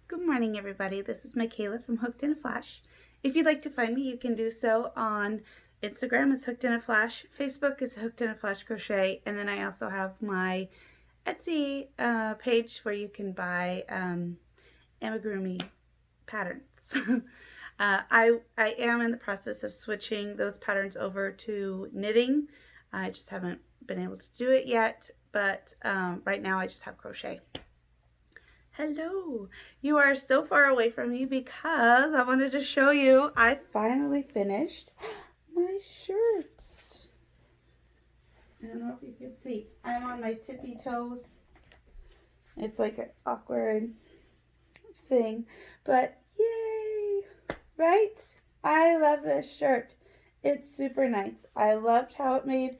Good morning, everybody. This is Michaela from Hooked in a Flash. If you'd like to find me, you can do so on Instagram as Hooked in a Flash, Facebook is Hooked in a Flash Crochet, and then I also have my Etsy page where you can buy amigurumi patterns. I am in the process of switching those patterns over to knitting. I just haven't been able to do it yet, but right now I just have crochet. Hello, you are so far away from me because I wanted to show you I finally finished my shirt. I don't know if you can see. I'm on my tippy toes. It's like an awkward thing, but yay, right? I love this shirt. It's super nice. I loved how it made,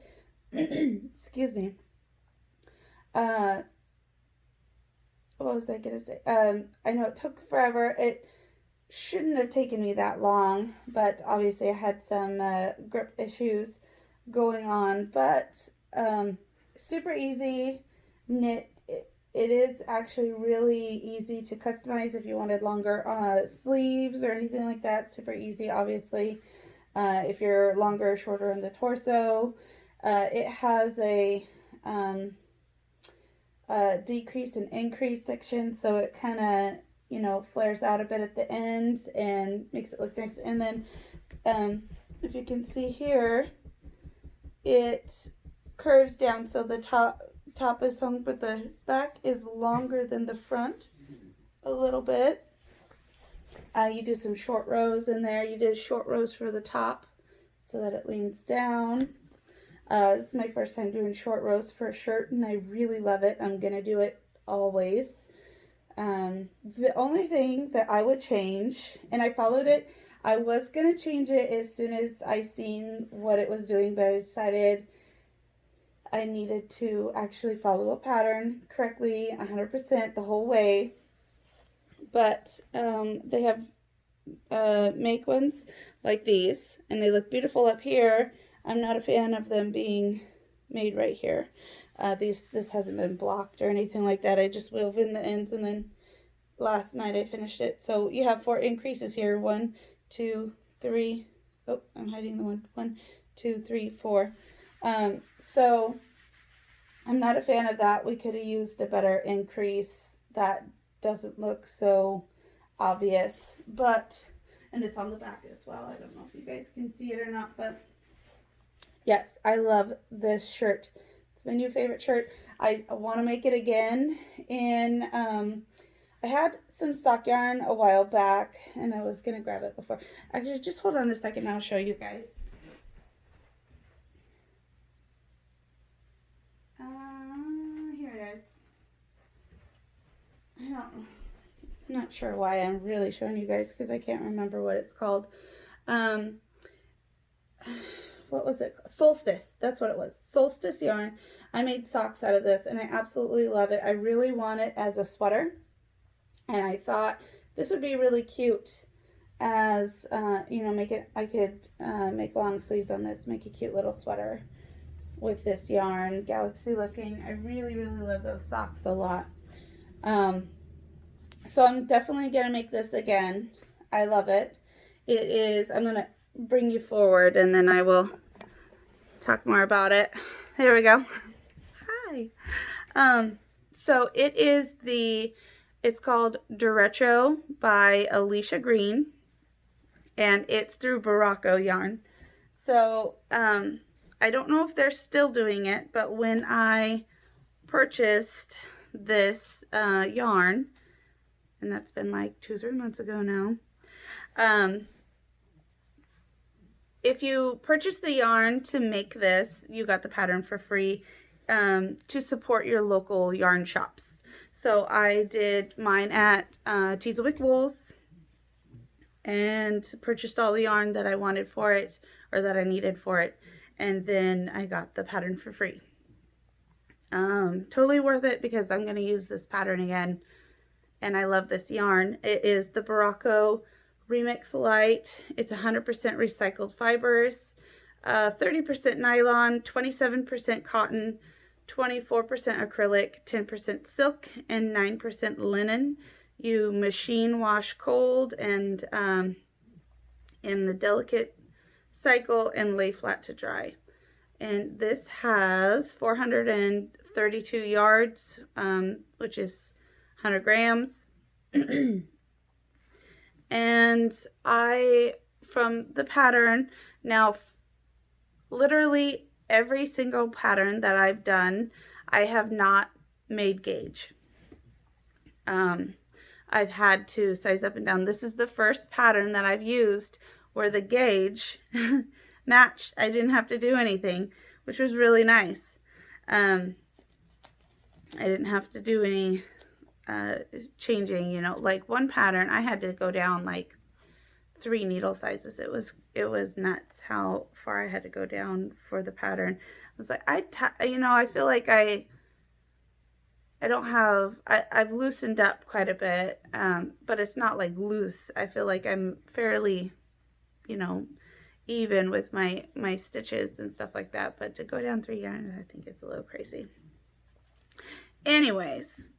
excuse me, what was I gonna say? I know it took forever. It shouldn't have taken me that long, but obviously I had some grip issues going on. But super easy knit. It is actually really easy to customize if you wanted longer sleeves or anything like that. Super easy, obviously. If you're longer or shorter in the torso, it has a decrease and increase section, so it kind of flares out a bit at the ends and makes it look nice. And then if you can see here, it curves down, so the top is hung, but the back is longer than the front a little bit. You do some short rows in there. You did short rows for the top so that it leans down. It's my first time doing short rows for a shirt, and I really love it. I'm going to do it always. The only thing that I would change, and I followed it, I was going to change it as soon as I seen what it was doing, but I decided I needed to actually follow a pattern correctly 100% the whole way. But they have make ones like these, and they look beautiful up here. I'm not a fan of them being made right here. This hasn't been blocked or anything like that. I just wove in the ends, and then last night I finished it. So you have 4 increases here. 1, 2, 3. Oh, I'm hiding the one. 1, 2, 3, 4. So I'm not a fan of that. We could have used a better increase that doesn't look so obvious, but, and it's on the back as well. I don't know if you guys can see it or not, but yes, I love this shirt. It's my new favorite shirt. I want to make it again. And I had some sock yarn a while back, and I was going to grab it before. Actually, just hold on a second and I'll show you guys. Here it is. I'm not sure why I'm really showing you guys because I can't remember what it's called. What was it? Solstice. That's what it was. Solstice yarn. I made socks out of this, and I absolutely love it. I really want it as a sweater, and I thought this would be really cute as I could make long sleeves on this, make a cute little sweater with this yarn, galaxy looking. I really love those socks a lot. So I'm definitely gonna make this again. I love it. It is, I'm gonna bring you forward and then I will talk more about it. There we go. Hi. So it is it's called Derecho by Alicia Green, and it's through Barocco Yarn. So I don't know if they're still doing it, but when I purchased this yarn, and that's been like 2 or 3 months ago now, if you purchase the yarn to make this, you got the pattern for free to support your local yarn shops. So I did mine at Teaselwick Wools and purchased all the yarn that I wanted for it, or that I needed for it, and then I got the pattern for free. Totally worth it because I'm going to use this pattern again, and I love this yarn. It is the Barocco Remix Light. It's 100% recycled fibers, 30% nylon, 27% cotton, 24% acrylic, 10% silk, and 9% linen. you machine wash cold and in the delicate cycle and lay flat to dry. And this has 432 yards, which is 100 grams. And from the pattern, now literally every single pattern that I've done, I have not made gauge. I've had to size up and down. This is the first pattern that I've used where the gauge matched. I didn't have to do anything, which was really nice. I didn't have to do any changing, you know, like one pattern I had to go down like 3 needle sizes. It was nuts how far I had to go down for the pattern. I was like, you know, I feel like I've loosened up quite a bit, but it's not like loose. I feel like I'm fairly, you know, even with my stitches and stuff like that. But to go down 3 yarns, I think it's a little crazy. Anyways,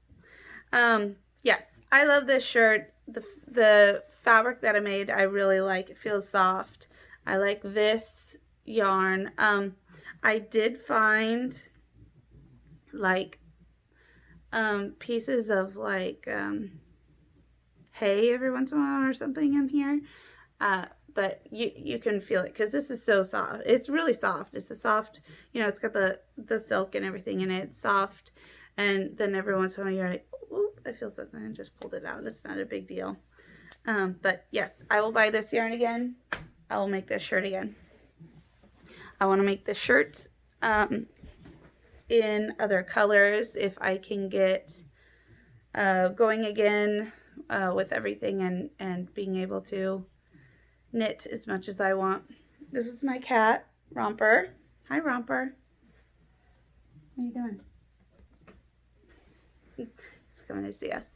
yes, I love this shirt. The fabric that I made, I really like. It feels soft. I like this yarn. I did find like pieces of like hay every once in a while or something in here, but you can feel it because this is so soft. It's really soft. It's a soft, you know, it's got the silk and everything in it. It's soft, and then every once in a while you're like, oh, I feel something, and just pulled it out. It's not a big deal. But yes, I will buy this yarn again. I will make this shirt again. I want to make the shirt in other colors if I can get going again with everything and being able to knit as much as I want. This is my cat, Romper. Hi, Romper. What are you doing? He's coming to see us.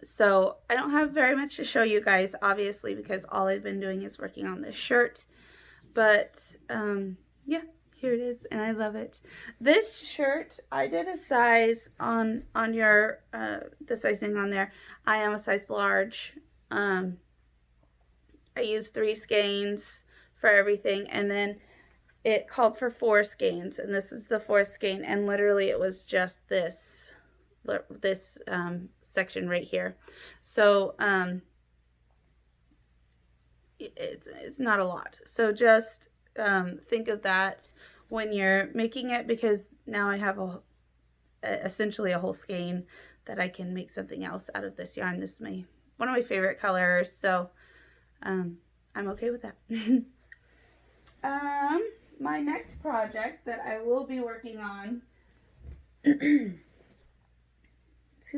So I don't have very much to show you guys, obviously, because all I've been doing is working on this shirt. But yeah, here it is, and I love it. This shirt, I did a size on your the sizing on there. I am a size large. I used 3 skeins for everything, and then it called for 4 skeins, and this is the 4th skein, and literally it was just this section right here. So it's not a lot. So just think of that when you're making it, because now I have essentially a whole skein that I can make something else out of this yarn. This is one of my favorite colors, so I'm okay with that. My next project that I will be working on, excuse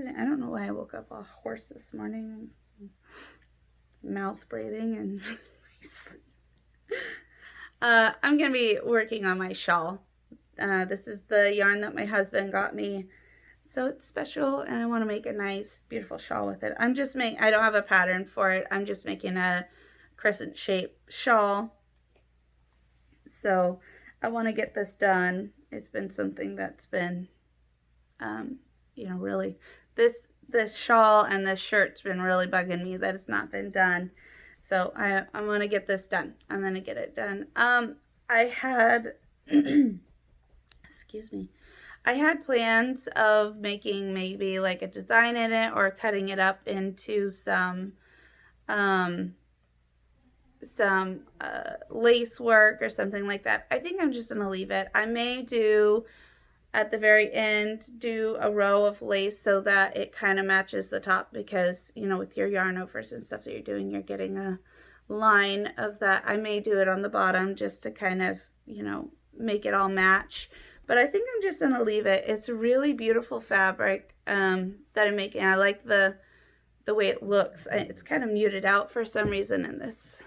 me, I don't know why I woke up all hoarse this morning. Mouth breathing and I'm gonna be working on my shawl. This is the yarn that my husband got me, so it's special, and I want to make a nice beautiful shawl with it. I don't have a pattern for it. I'm just making a crescent shape shawl, so I want to get this done. It's been something that's been you know, really, this shawl and this shirt's been really bugging me that it's not been done. So I'm going to get this done. I'm going to get it done. I had, excuse me, I had plans of making maybe like a design in it or cutting it up into some lace work or something like that. I think I'm just going to leave it. I may do, at the very end, do a row of lace so that it kind of matches the top, because, you know, with your yarn overs and stuff that you're doing, you're getting a line of that. I may do it on the bottom just to kind of, you know, make it all match. But I think I'm just going to leave it. It's a really beautiful fabric that I'm making. I like the way it looks. It's kind of muted out for some reason in this,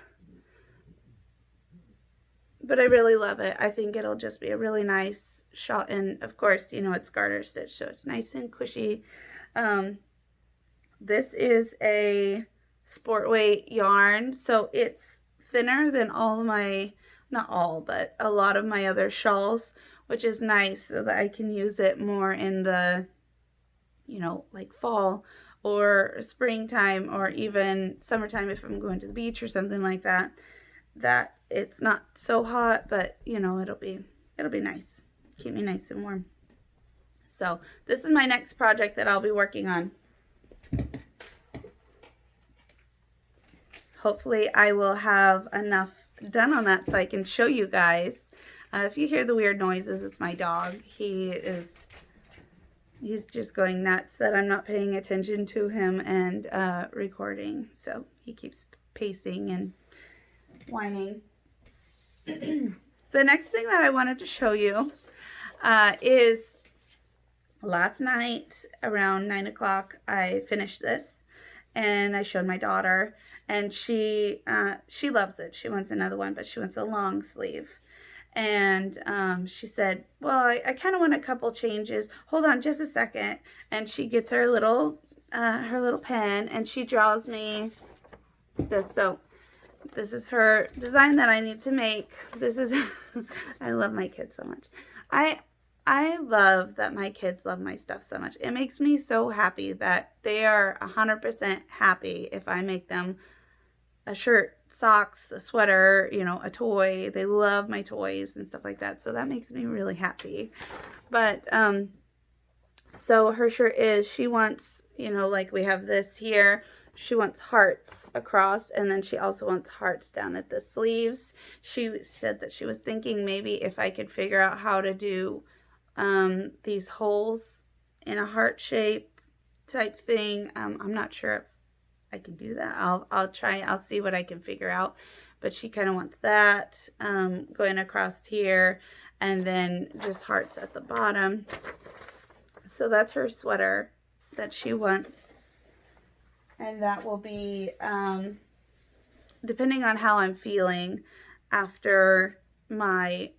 but I really love it. I think it'll just be a really nice shawl. And of course, you know, it's garter stitch, so it's nice and cushy. This is a sport weight yarn, so it's thinner than all of my, not all, but a lot of my other shawls, which is nice so that I can use it more in the, you know, like fall or springtime or even summertime if I'm going to the beach or something like that, that it's not so hot, but you know, it'll be nice. Keep me nice and warm. So this is my next project that I'll be working on. Hopefully I will have enough done on that so I can show you guys. If you hear the weird noises, it's my dog. He's just going nuts that I'm not paying attention to him and recording. So he keeps pacing and whining. The next thing that I wanted to show you is last night around 9 o'clock I finished this and I showed my daughter, and she loves it. She wants another one, but she wants a long sleeve. And she said, well, I kind of want a couple changes. Hold on just a second. And she gets her little pen and she draws me this. So this is her design that I need to make. This is, I love my kids so much. I love that my kids love my stuff so much. It makes me so happy that they are 100% happy if I make them a shirt, socks, a sweater, you know, a toy. They love my toys and stuff like that. So that makes me really happy. But, so her shirt is, she wants, you know, like we have this here. She wants hearts across, and then she also wants hearts down at the sleeves. She said that she was thinking maybe if I could figure out how to do these holes in a heart shape type thing. I'm not sure if I can do that. I'll try. I'll see what I can figure out. But she kind of wants that going across here, and then just hearts at the bottom. So that's her sweater that she wants. And that will be, depending on how I'm feeling after my,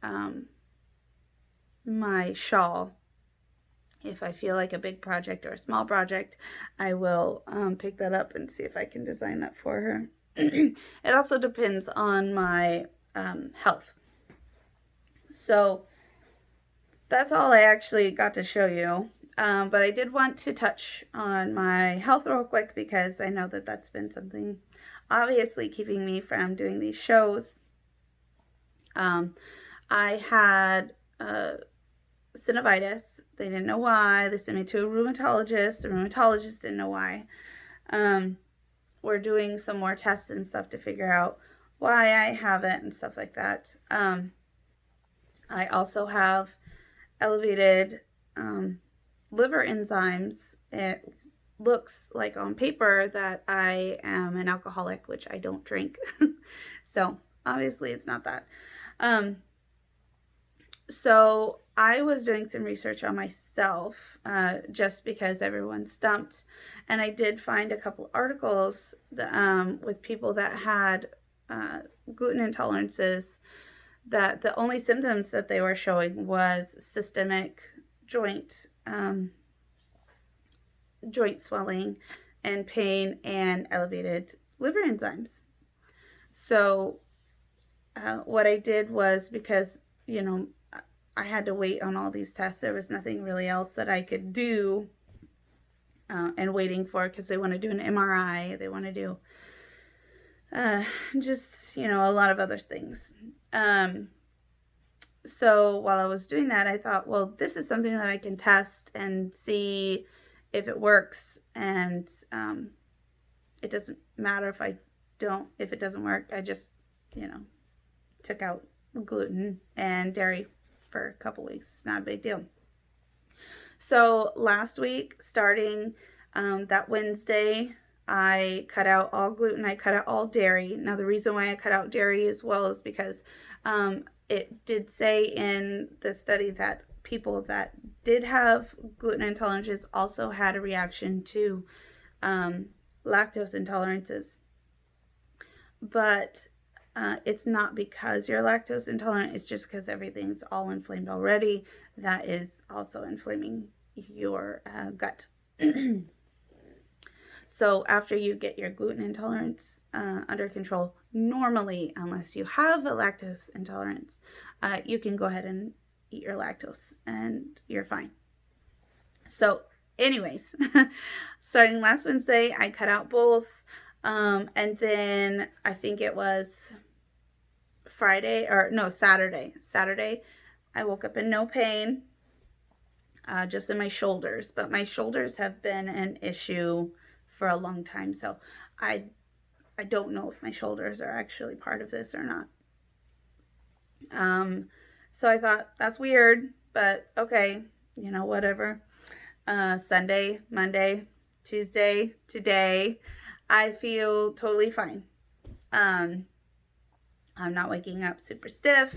my shawl. If I feel like a big project or a small project, I will pick that up and see if I can design that for her. It also depends on my health. So that's all I actually got to show you. But I did want to touch on my health real quick because I know that that's been something obviously keeping me from doing these shows. I had synovitis. They didn't know why. They sent me to a rheumatologist. The rheumatologist didn't know why. We're doing some more tests and stuff to figure out why I have it and stuff like that. I also have elevated liver enzymes. It looks like on paper that I am an alcoholic, which I don't drink. So obviously it's not that. So I was doing some research on myself just because everyone's stumped. And I did find a couple articles that, with people that had gluten intolerances, that the only symptoms that they were showing was systemic joint swelling and pain and elevated liver enzymes. So what I did was, because, you know, I had to wait on all these tests, there was nothing really else that I could do and waiting for, because they want to do an MRI, they want to do just, you know, a lot of other things. So while I was doing that, I thought, well, this is something that I can test and see if it works. And it doesn't matter if if it doesn't work. I just, you know, took out gluten and dairy for a couple weeks. It's not a big deal. So last week, starting that Wednesday, I cut out all gluten. I cut out all dairy. Now, the reason why I cut out dairy as well is because it did say in the study that people that did have gluten intolerances also had a reaction to lactose intolerances. But it's not because you're lactose intolerant. It's just because everything's all inflamed already. That is also inflaming your gut. So after you get your gluten intolerance under control, normally, unless you have a lactose intolerance, you can go ahead and eat your lactose and you're fine. So anyways, starting last Wednesday, I cut out both. And then I think it was Saturday, I woke up in no pain, just in my shoulders. But my shoulders have been an issue for a long time. So I don't know if my shoulders are actually part of this or not. So I thought, that's weird, but okay, whatever. Sunday, Monday, Tuesday, today, I feel totally fine. I'm not waking up super stiff.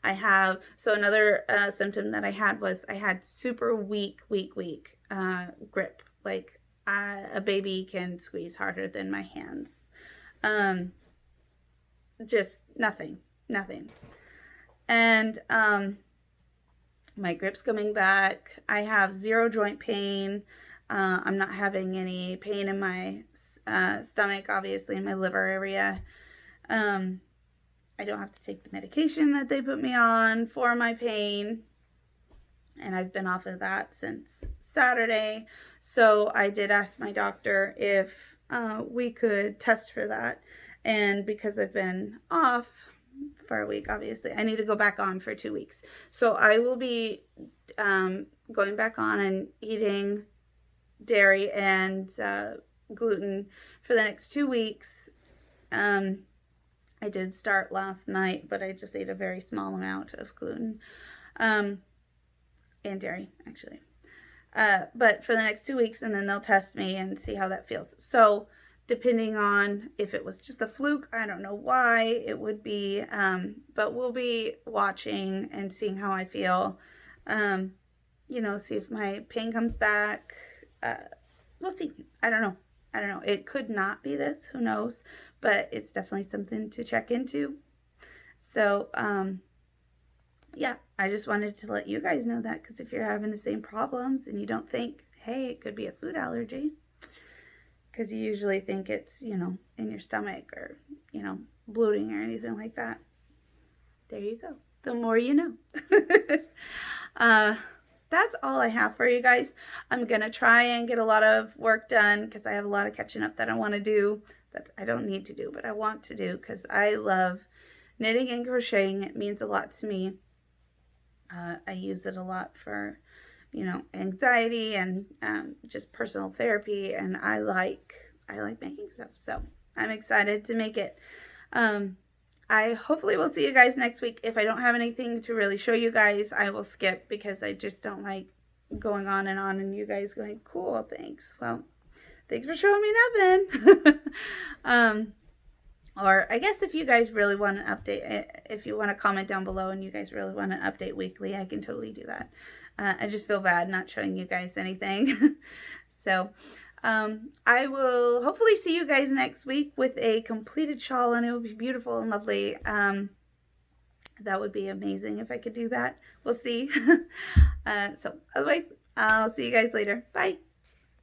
So another symptom that I had was I had super weak grip. Like a baby can squeeze harder than my hands. Just nothing. And my grip's coming back. I have zero joint pain. I'm not having any pain in my stomach, obviously in my liver area. I don't have to take the medication that they put me on for my pain. And I've been off of that since Saturday. So I did ask my doctor if we could test for that. And because I've been off for a week, obviously, I need to go back on for 2 weeks. So I will be going back on and eating dairy and gluten for the next 2 weeks. I did start last night, but I just ate a very small amount of gluten and dairy, actually. But for the next 2 weeks, and then they'll test me and see how that feels. So depending on if it was just a fluke, I don't know why it would be, but we'll be watching and seeing how I feel. See if my pain comes back. We'll see. I don't know. It could not be this. Who knows? But it's definitely something to check into. So, yeah, I just wanted to let you guys know that, because if you're having the same problems and you don't think, hey, it could be a food allergy, because you usually think it's, in your stomach or, bloating or anything like that. There you go. The more you know. That's all I have for you guys. I'm going to try and get a lot of work done, because I have a lot of catching up that I want to do, that I don't need to do, but I want to do, because I love knitting and crocheting. It means a lot to me. I use it a lot for, anxiety and just personal therapy, and I like making stuff. So I'm excited to make it. I hopefully will see you guys next week. If I don't have anything to really show you guys, I will skip, because I just don't like going on and you guys going, cool, thanks. Well, thanks for showing me nothing. Or I guess if you guys really want an update, if you want to comment down below and you guys really want an update weekly, I can totally do that. I just feel bad not showing you guys anything. So I will hopefully see you guys next week with a completed shawl, and it will be beautiful and lovely. That would be amazing if I could do that. We'll see. So otherwise, I'll see you guys later. Bye.